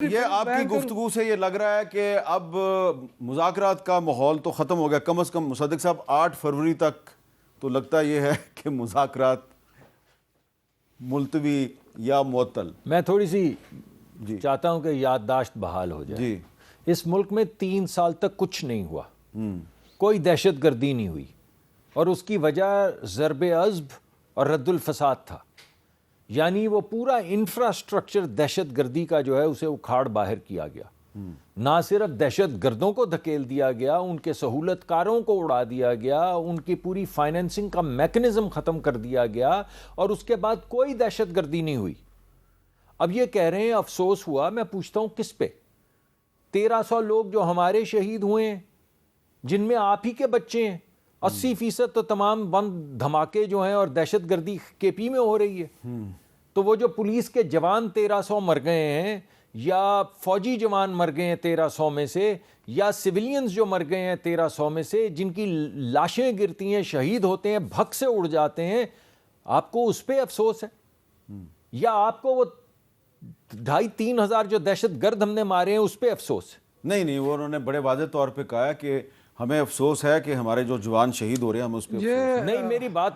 یہ آپ کی گفتگو سے یہ لگ رہا ہے کہ اب مذاکرات کا ماحول تو ختم ہو گیا، کم از کم مصدق صاحب 8 فروری تک تو لگتا یہ ہے کہ مذاکرات ملتوی یا معطل۔ میں تھوڑی سی چاہتا ہوں کہ یادداشت بحال ہو جائے۔ اس ملک میں 3 سال تک کچھ نہیں ہوا، کوئی دہشت گردی نہیں ہوئی، اور اس کی وجہ ضرب عضب اور رد الفساد تھا۔ یعنی وہ پورا انفراسٹرکچر دہشت گردی کا جو ہے اسے اکھاڑ باہر کیا گیا۔ نہ صرف دہشت گردوں کو دھکیل دیا گیا، ان کے سہولت کاروں کو اڑا دیا گیا، ان کی پوری فائننسنگ کا میکنزم ختم کر دیا گیا، اور اس کے بعد کوئی دہشت گردی نہیں ہوئی۔ اب یہ کہہ رہے ہیں افسوس ہوا، میں پوچھتا ہوں کس پہ؟ 1300 لوگ جو ہمارے شہید ہوئے ہیں، جن میں آپ ہی کے بچے ہیں۔ 80% تو تمام بم دھماکے جو ہیں اور دہشت گردی کے پی میں ہو رہی ہے۔ تو وہ جو پولیس کے جوان 1300 مر گئے ہیں، یا فوجی جوان مر گئے ہیں 1300 میں سے، یا سیولینز جو مر گئے ہیں 1300 میں سے، جن کی لاشیں گرتی ہیں، شہید ہوتے ہیں، بھگ سے اڑ جاتے ہیں، آپ کو اس پہ افسوس ہے؟ یا آپ کو وہ 2500-3000 ہزار جو دہشت گرد ہم نے مارے ہیں اس پہ افسوس ہے؟ نہیں، وہ انہوں نے بڑے واضح طور پہ کہا کہ ہمیں افسوس ہے کہ ہمارے جو جوان شہید ہو رہے ہیں، ہم اس پہ افسوس ہے۔ نہیں،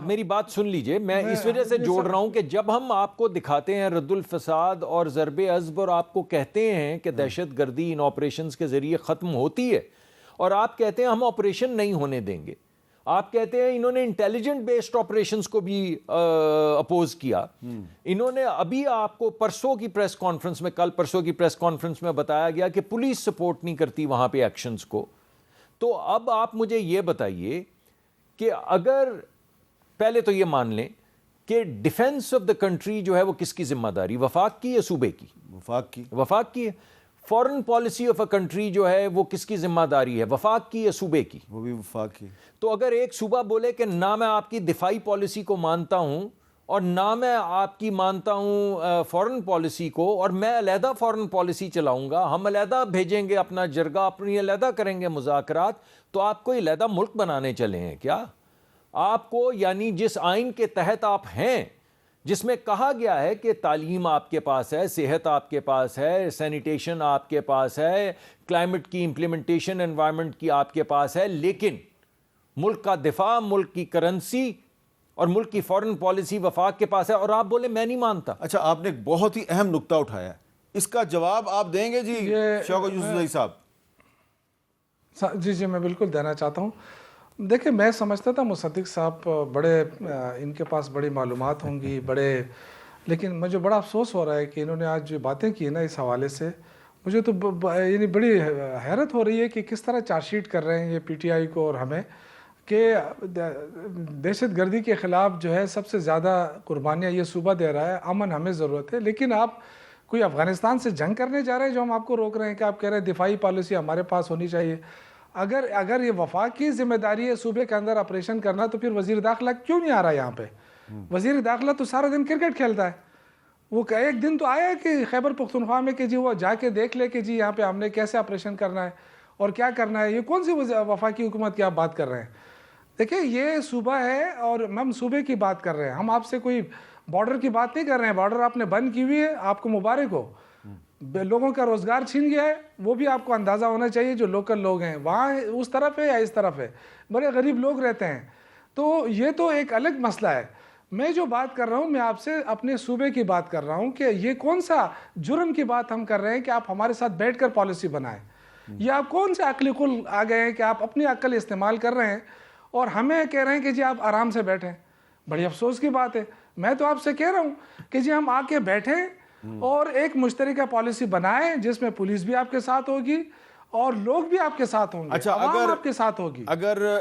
میری بات سن لیجئے، میں اس وجہ سے جوڑ رہا ہوں کہ جب ہم آپ کو دکھاتے ہیں رد الفساد اور ضرب عضب، اور آپ کو کہتے ہیں کہ دہشت گردی ان آپریشنز کے ذریعے ختم ہوتی ہے، اور آپ کہتے ہیں ہم آپریشن نہیں ہونے دیں گے، آپ کہتے ہیں انہوں نے انٹیلیجنٹ بیسڈ آپریشنز کو بھی اپوز کیا، انہوں نے ابھی آپ کو پرسوں کی پریس کانفرنس میں، کل پرسوں کی پریس کانفرنس میں بتایا گیا کہ پولیس سپورٹ نہیں کرتی وہاں پہ ایکشنز کو۔ تو اب آپ مجھے یہ بتائیے کہ اگر پہلے تو یہ مان لیں کہ ڈیفنس آف دا کنٹری جو ہے وہ کس کی ذمہ داری، وفاق کی یا صوبے کی؟ وفاق کی ہے۔ Foreign policy of a country جو ہے وہ کس کی ذمہ داری ہے، وفاق کی یا صوبے کی؟ وہ بھی وفاق کی۔ تو اگر ایک صوبہ بولے کہ نہ میں آپ کی دفاعی پالیسی کو مانتا ہوں، اور نہ میں آپ کی مانتا ہوں فورن پالیسی کو، اور میں علیحدہ فورن پالیسی چلاؤں گا، ہم علیحدہ بھیجیں گے اپنا جرگہ، اپنی علیحدہ کریں گے مذاکرات، تو آپ کوئی علیحدہ ملک بنانے چلے ہیں کیا؟ آپ کو یعنی جس آئین کے تحت آپ ہیں، جس میں کہا گیا ہے کہ تعلیم آپ کے پاس ہے، صحت آپ کے پاس ہے، سینیٹیشن آپ کے پاس ہے، کلائمیٹ کی امپلیمنٹیشن انوائرمنٹ کی آپ کے پاس ہے، لیکن ملک کا دفاع، ملک کی کرنسی اور ملک کی فورن پالیسی وفاق کے پاس ہے، اور آپ بولے میں نہیں مانتا۔ اچھا، آپ نے ایک بہت ہی اہم نکتہ اٹھایا ہے، اس کا جواب آپ دیں گے جی شوکت یوسفزئی صاحب؟ جی میں بالکل دینا چاہتا ہوں۔ دیکھیں، میں سمجھتا تھا مصدق صاحب بڑے ان کے پاس بڑی معلومات ہوں گی، لیکن مجھے بڑا افسوس ہو رہا ہے کہ انہوں نے آج جو باتیں کی نا اس حوالے سے، مجھے تو یعنی بڑی حیرت ہو رہی ہے کہ کس طرح چارج شیٹ کر رہے ہیں یہ پی ٹی آئی کو اور ہمیں، کہ دہشت گردی کے خلاف جو ہے سب سے زیادہ قربانیاں یہ صوبہ دے رہا ہے، امن ہمیں ضرورت ہے، لیکن آپ کوئی افغانستان سے جنگ کرنے جا رہے ہیں جو ہم آپ کو روک رہے ہیں، کہ آپ کہہ رہے ہیں دفاعی پالیسی ہمارے پاس ہونی چاہیے۔ اگر یہ وفاق کی ذمہ داری ہے صوبے کے اندر آپریشن کرنا، تو پھر وزیر داخلہ کیوں نہیں آ رہا یہاں پہ؟ وزیر داخلہ تو سارا دن کرکٹ کھیلتا ہے، وہ ایک دن تو آیا ہے کہ خیبر پختونخوا میں کہ جی وہ جا کے دیکھ لے کہ جی یہاں پہ ہم نے کیسے آپریشن کرنا ہے اور کیا کرنا ہے۔ یہ کون سی وفاقی حکومت کی آپ بات کر رہے ہیں؟ دیکھیں، یہ صوبہ ہے اور ہم صوبے کی بات کر رہے ہیں، ہم آپ سے کوئی بارڈر کی بات نہیں کر رہے ہیں۔ بارڈر آپ نے بند کی ہوئی ہے، آپ کو مبارک ہو۔ لوگوں کا روزگار چھین گیا ہے، وہ بھی آپ کو اندازہ ہونا چاہیے، جو لوکل لوگ ہیں وہاں اس طرف ہے یا اس طرف ہے، بڑے غریب لوگ رہتے ہیں۔ تو یہ تو ایک الگ مسئلہ ہے۔ میں جو بات کر رہا ہوں، میں آپ سے اپنے صوبے کی بات کر رہا ہوں کہ یہ کون سا جرم کی بات ہم کر رہے ہیں کہ آپ ہمارے ساتھ بیٹھ کر پالیسی بنائیں؟ یا آپ کون سے عقلی خل آ گئے ہیں کہ آپ اپنی عقل استعمال کر رہے ہیں اور ہمیں کہہ رہے ہیں کہ جی آپ آرام سے بیٹھیں؟ بڑی افسوس کی بات ہے۔ میں تو آپ سے کہہ رہا ہوں کہ جی ہم آ کے بیٹھیں اور ایک مشترکہ پالیسی بنائیں جس میں پولیس بھی آپ کے ساتھ ہوگی اور لوگ بھی آپ کے ساتھ ہوں گے، عوام آپ کے ساتھ ہوگی۔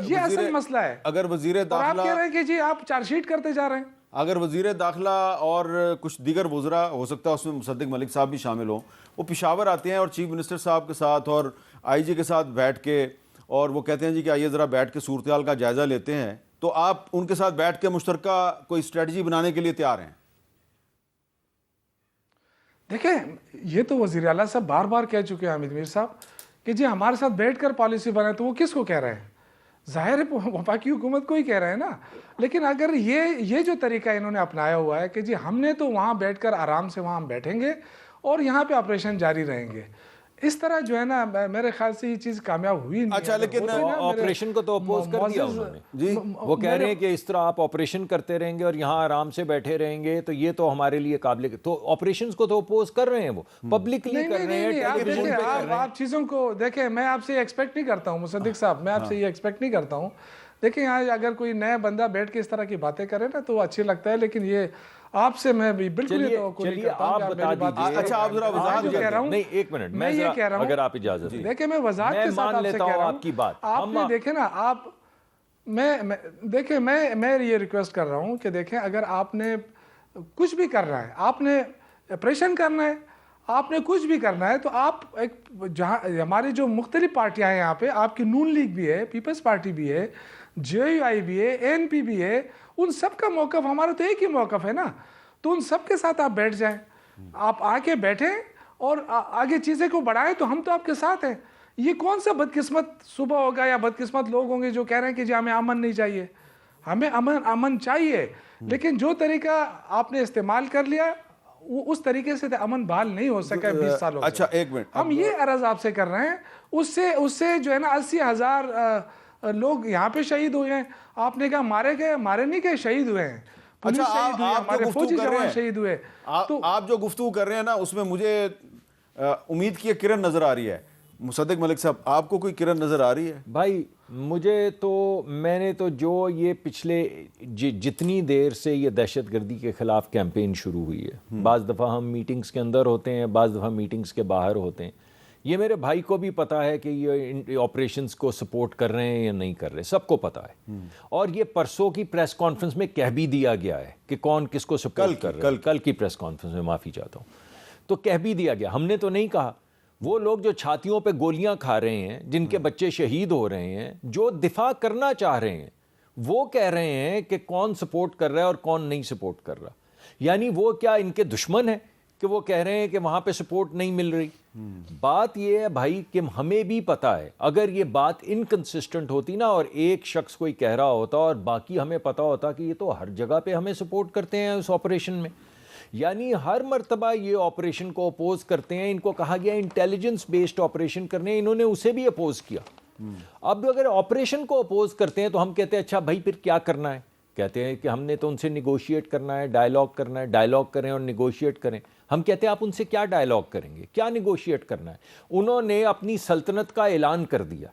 یہ اصل مسئلہ ہے۔ اگر وزیر داخلہ، اور آپ کہہ رہے ہیں کہ جی آپ چارج شیٹ کرتے جا رہے ہیں۔ اگر وزیر داخلہ اور کچھ دیگر وزراء، ہو سکتا ہے اس میں مصدق ملک صاحب بھی شامل ہوں، وہ پشاور آتے ہیں اور چیف منسٹر صاحب کے ساتھ اور آئی جی کے ساتھ بیٹھ کے، اور وہ کہتے ہیں جی کہ آئیے ذرا بیٹھ کے صورتحال کا جائزہ لیتے ہیں، تو آپ ان کے ساتھ بیٹھ کے مشترکہ کوئی اسٹریٹجی بنانے کے لیے تیار ہیں؟ دیکھیں، یہ تو وزیر اعلیٰ صاحب بار بار کہہ چکے ہیں حامد میر صاحب کہ جی ہمارے ساتھ بیٹھ کر پالیسی بنائیں، تو وہ کس کو کہہ رہے ہیں؟ ظاہر ہے وفاقی حکومت کو ہی کہہ رہے ہیں نا۔ لیکن اگر یہ جو طریقہ انہوں نے اپنایا ہوا ہے کہ جی ہم نے تو وہاں بیٹھ کر آرام سے وہاں ہم بیٹھیں گے اور یہاں پہ آپریشن جاری رہیں گے. اس طرح جو ہے نا میرے خیال سے یہ چیز کامیاب ہوئی نہیں. اچھا لیکن آپریشن کو تو اپوز کر دیا انہوں نے جی. وہ کہہ رہے ہیں کہ اس طرح آپ آپریشن کرتے رہیں گے اور یہاں آرام سے بیٹھے رہیں گے تو یہ تو ہمارے لیے قابل, تو آپریشنز کو تو اپوز کر رہے ہیں, وہ پبلکلی کر رہے ہیں, ٹیلی ویژن پہ کر رہے ہیں. آپ چیزوں کو دیکھیں, میں آپ سے یہ ایکسپیکٹ نہیں کرتا ہوں مصدق صاحب, میں آپ سے یہ ایکسپیکٹ نہیں کرتا ہوں. دیکھیں آج اگر کوئی نیا بندہ بیٹھ کے اس طرح کی باتیں کرے نا تو وہ اچھی لگتا ہے, لیکن یہ آپ سے میں بھی بالکل یہ توقع نہیں کرتا ہوں. آپ بتا دیجیے. اچھا آپ ذرا وضاحت کہہ رہا ہوں, نہیں ایک منٹ, میں یہ کہہ رہا ہوں, اگر آپ اجازت دیں. دیکھیں میں وضاحت کے ساتھ آپ سے کہہ رہا ہوں آپ کی بات. آپ نے دیکھیں نا, آپ دیکھیں میں یہ ریکویسٹ کر رہا ہوں کہ دیکھیں اگر آپ نے کچھ بھی کر رہا ہے, آپ نے آپریشن کرنا ہے, آپ نے کچھ بھی کرنا ہے, تو آپ ایک جہاں ہماری جو مختلف پارٹیاں ہیں یہاں پہ, آپ کی نون لیگ بھی ہے, پیپلز پارٹی بھی ہے, JUI بھی ہے, ANP بھی ہے, ان سب کا موقف ہمارا تو ایک ہی موقف ہے نا. تو ان سب کے ساتھ آپ بیٹھ جائیں, آپ آ کے بیٹھیں اور آگے چیزیں کو بڑھائیں, تو ہم تو آپ کے ساتھ ہیں. یہ کون سا بدقسمت صبح ہوگا یا بدقسمت لوگ ہوں گے جو کہہ رہے ہیں کہ جی ہمیں امن نہیں چاہیے. ہمیں امن چاہیے, لیکن جو طریقہ آپ نے استعمال کر لیا اس طریقے سے امن بحال نہیں ہو سکا 20 سالوں سے. اچھا ایک منٹ, ہم یہ عرض آپ سے کر رہے ہیں, اس سے جو ہے نا 80,000 لوگ یہاں پہ شہید ہوئے ہیں. آپ نے کہا مارے گئے, مارے نہیں گئے, شہید ہوئے ہیں. اچھا آپ جو گفتگو کر رہے ہیں, شہید ہوئے, آپ جو گفتگو کر رہے ہیں نا اس میں مجھے امید کی ایک کرن نظر آ رہی ہے. مصدق ملک صاحب آپ کو کوئی کرن نظر آ رہی ہے؟ بھائی مجھے تو, میں نے تو جو یہ پچھلے جتنی دیر سے یہ دہشت گردی کے خلاف کیمپین شروع ہوئی ہے, بعض دفعہ ہم میٹنگز کے اندر ہوتے ہیں, بعض دفعہ میٹنگز کے باہر ہوتے ہیں, یہ میرے بھائی کو بھی پتہ ہے کہ یہ آپریشنز کو سپورٹ کر رہے ہیں یا نہیں کر رہے, سب کو پتہ ہے. اور یہ پرسوں کی پریس کانفرنس میں کہہ بھی دیا گیا ہے کہ کون کس کو سپورٹ کر رہا ہے. کل کی پریس کانفرنس میں, معافی چاہتا ہوں, تو کہہ بھی دیا گیا, ہم نے تو نہیں کہا. وہ لوگ جو چھاتیوں پہ گولیاں کھا رہے ہیں, جن کے بچے شہید ہو رہے ہیں, جو دفاع کرنا چاہ رہے ہیں, وہ کہہ رہے ہیں کہ کون سپورٹ کر رہا ہے اور کون نہیں سپورٹ کر رہا. یعنی وہ کیا ان کے دشمن ہیں کہ وہ کہہ رہے ہیں کہ وہاں پہ سپورٹ نہیں مل رہی. بات یہ ہے بھائی کہ ہمیں بھی پتہ ہے, اگر یہ بات انکنسسٹنٹ ہوتی نا اور ایک شخص کوئی کہہ رہا ہوتا اور باقی ہمیں پتہ ہوتا کہ یہ تو ہر جگہ پہ ہمیں سپورٹ کرتے ہیں اس آپریشن میں, یعنی ہر مرتبہ یہ آپریشن کو اپوز کرتے ہیں. ان کو کہا گیا انٹیلیجنس بیسڈ آپریشن کرنے, انہوں نے اسے بھی اپوز کیا. اب اگر آپریشن کو اپوز کرتے ہیں تو ہم کہتے ہیں اچھا بھائی پھر کیا کرنا ہے. کہتے ہیں کہ ہم نے تو ان سے نیگوشیٹ کرنا ہے, ڈائیلاگ کرنا ہے. ڈائیلاگ کریں اور نیگوشیٹ کریں. ہم کہتے ہیں آپ ان سے کیا ڈائیلاگ کریں گے, کیا نیگوشیٹ کرنا ہے. انہوں نے اپنی سلطنت کا اعلان کر دیا,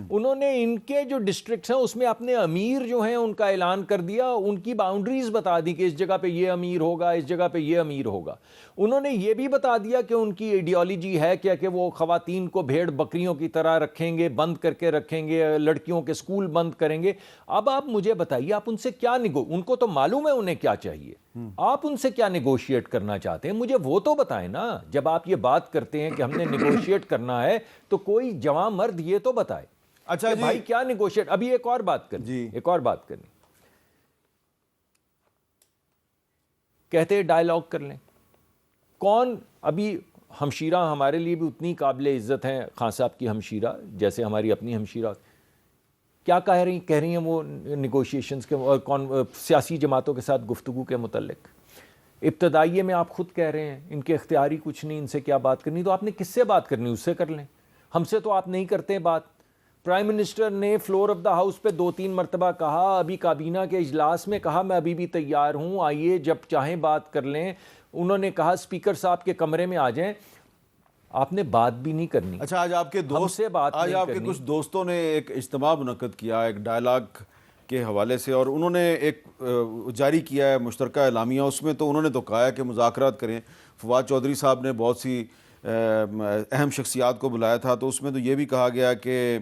انہوں نے ان کے جو ڈسٹرکٹس ہیں اس میں اپنے امیر جو ہیں ان کا اعلان کر دیا, ان کی باؤنڈریز بتا دی کہ اس جگہ پہ یہ امیر ہوگا, اس جگہ پہ یہ امیر ہوگا. انہوں نے یہ بھی بتا دیا کہ ان کی ایڈیالوجی ہے کیا, کہ وہ خواتین کو بھیڑ بکریوں کی طرح رکھیں گے, بند کر کے رکھیں گے, لڑکیوں کے سکول بند کریں گے. اب آپ مجھے بتائیے آپ ان سے کیا ان کو تو معلوم ہے انہیں کیا چاہیے, آپ ان سے کیا نیگوشیٹ کرنا چاہتے ہیں, مجھے وہ تو بتائیں نا. جب آپ یہ بات کرتے ہیں کہ ہم نے نیگوشیٹ کرنا ہے تو کوئی جوان مرد یہ تو بتائے. اچھا بھائی کیا نیگوشیٹ. ابھی ایک اور بات کرنی, ایک اور بات کرنی, کہتے ہیں ڈائیلاگ کر لیں. کون ابھی ہمشیرہ ہمارے لیے بھی اتنی قابل عزت ہیں, خان صاحب کی ہمشیرہ جیسے ہماری اپنی ہمشیرہ, کیا کہہ رہی ہیں وہ نیگوشیشنز کے اور سیاسی جماعتوں کے ساتھ گفتگو کے متعلق. ابتدائیے میں آپ خود کہہ رہے ہیں ان کے اختیاری کچھ نہیں, ان سے کیا بات کرنی. تو آپ نے کس سے بات کرنی, اس سے کر لیں. ہم سے تو آپ نہیں کرتے بات. پرائم منسٹر نے فلور آف دا ہاؤس پہ 2-3 مرتبہ کہا, ابھی کابینہ کے اجلاس میں کہا میں ابھی بھی تیار ہوں, آئیے جب چاہیں بات کر لیں. انہوں نے کہا اسپیکر صاحب کے کمرے میں آ جائیں. آپ نے بات بھی نہیں کرنی. اچھا آج آپ کے دوست سے بات آج آپ کے کچھ دوستوں نے ایک اجتماع منعقد کیا ایک ڈائیلاگ کے حوالے سے, اور انہوں نے ایک جاری کیا ہے مشترکہ اعلامیہ. اس میں تو انہوں نے تو کہا ہے کہ مذاکرات کریں. فواد چودھری صاحب نے بہت سی اہم شخصیات کو بلایا تھا, تو اس میں تو یہ بھی کہا گیا کہ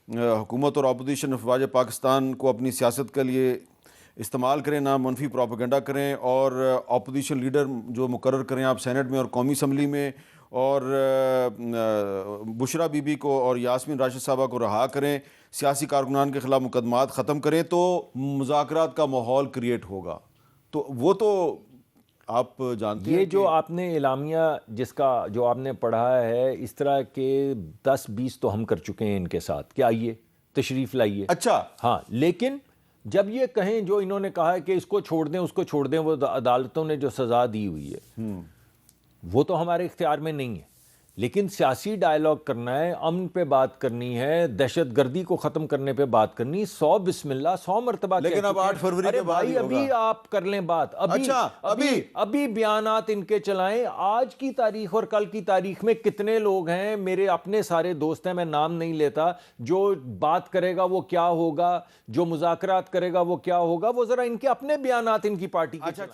حکومت اور اپوزیشن افواج پاکستان کو اپنی سیاست کے لیے استعمال کریں, نہ منفی پروپیگنڈا کریں, اور اپوزیشن لیڈر جو مقرر کریں آپ سینٹ میں اور قومی اسمبلی میں, اور بشرا بی بی کو اور یاسمین راشد صاحبہ کو رہا کریں, سیاسی کارکنان کے خلاف مقدمات ختم کریں, تو مذاکرات کا ماحول کریٹ ہوگا. تو وہ تو آپ جانتے ہیں یہ جو آپ نے اعلامیہ جس کا جو آپ نے پڑھا ہے, اس طرح کے 10-20 تو ہم کر چکے ہیں ان کے ساتھ کہ آئیے تشریف لائیے. اچھا ہاں, لیکن جب یہ کہیں جو انہوں نے کہا ہے کہ اس کو چھوڑ دیں اس کو چھوڑ دیں, وہ عدالتوں نے جو سزا دی ہوئی ہے, وہ تو ہمارے اختیار میں نہیں ہے، لیکن سیاسی ڈائلاگ کرنا ہے، امن پہ بات کرنی ہے، دہشت گردی کو ختم کرنے پہ بات کرنی، 100 بسم اللہ 100 مرتبہ کہہ لیکن اب چکے ہیں۔ 8 فروری ارے کے بعد ہی بھائی ابھی ہوگا۔ آپ کر لیں بات، اچھا، ابھی بیانات ان کے چلائیں۔ آج کی تاریخ اور کل کی تاریخ میں کتنے لوگ ہیں، میرے اپنے سارے دوست ہیں، میں نام نہیں لیتا، جو بات کرے گا وہ کیا ہوگا، جو مذاکرات کرے گا وہ کیا ہوگا، وہ ذرا ان کے اپنے بیانات ان کی پارٹی کے چلائیں۔